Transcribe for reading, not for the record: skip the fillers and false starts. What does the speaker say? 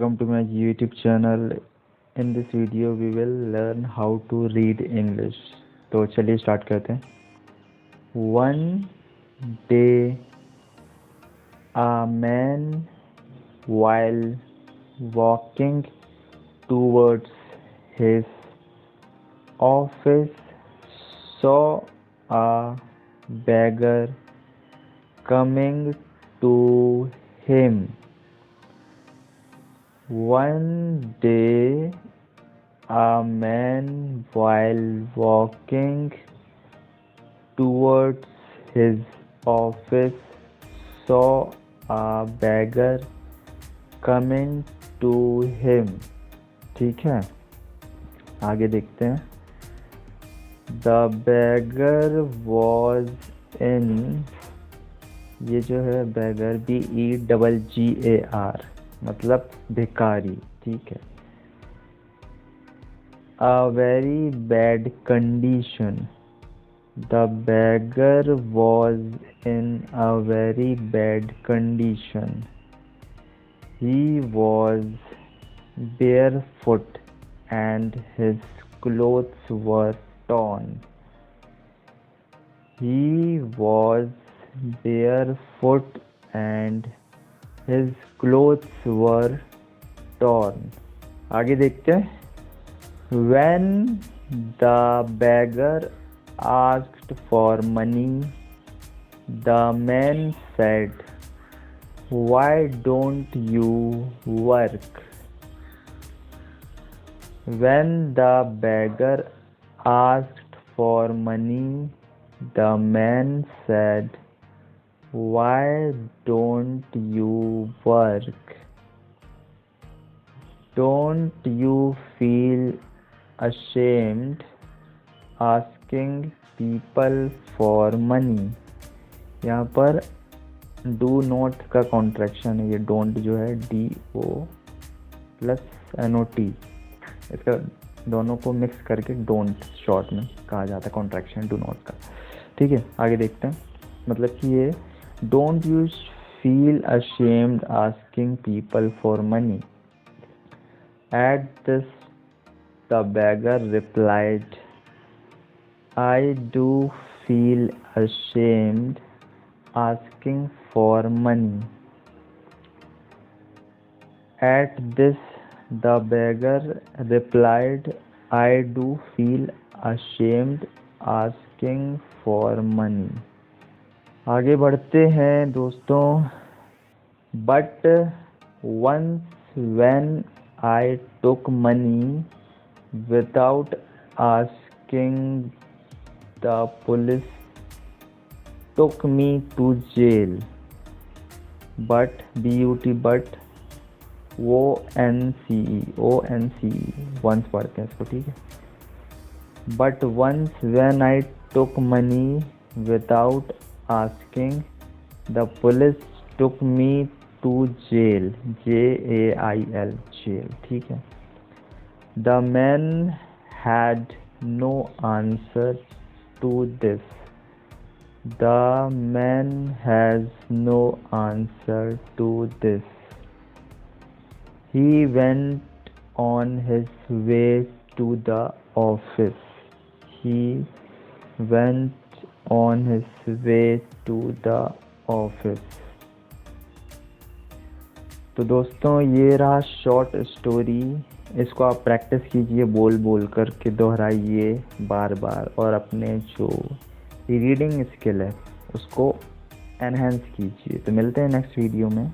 welcome to my YouTube channel. In this video we will learn how to read English. तो चलिए start करते हैं. One day a man while walking towards his office saw a beggar coming to him. One day a man while walking towards his office saw a beggar coming to him. ठीक है, आगे देखते हैं. The beggar was in, ये जो है beggar BEGGAR मतलब भिखारी. ठीक है. A very bad condition. The beggar was in a very bad condition. He was barefoot and his clothes were torn. He was barefoot and his clothes were torn. आगे देखते हैं. When the beggar asked for money, the man said, "Why don't you work?" When the beggar asked for money, the man said, "Why don't you work?" Don't you feel ashamed asking people for money? यहाँ पर do not का contraction है. ये don't जो है DO plus NOT, इसका दोनों को मिक्स करके don't शॉर्ट में कहा जाता है, कॉन्ट्रैक्शन do not का. ठीक है, आगे देखते हैं. मतलब कि ये don't you feel ashamed asking people for money. At this the beggar replied, "I do feel ashamed asking for money." At this the beggar replied, "I do feel ashamed asking for money. आगे बढ़ते हैं दोस्तों. But once when I took money without asking, the police took me to jail. But but ONCE once पढ़ते हैं इसको. ठीक है. But once when I took money without asking, the police took me to jail. JAIL jail. ठीक है. The man had no answer to this. The man has no answer to this. He went on his way to the office. He went on his way to the office. तो दोस्तों ये रहा short story. इसको आप practice कीजिए, बोल बोल करके दोहराइए बार बार, और अपने जो रीडिंग स्किल है उसको एनहेंस कीजिए. तो मिलते हैं नेक्स्ट वीडियो में.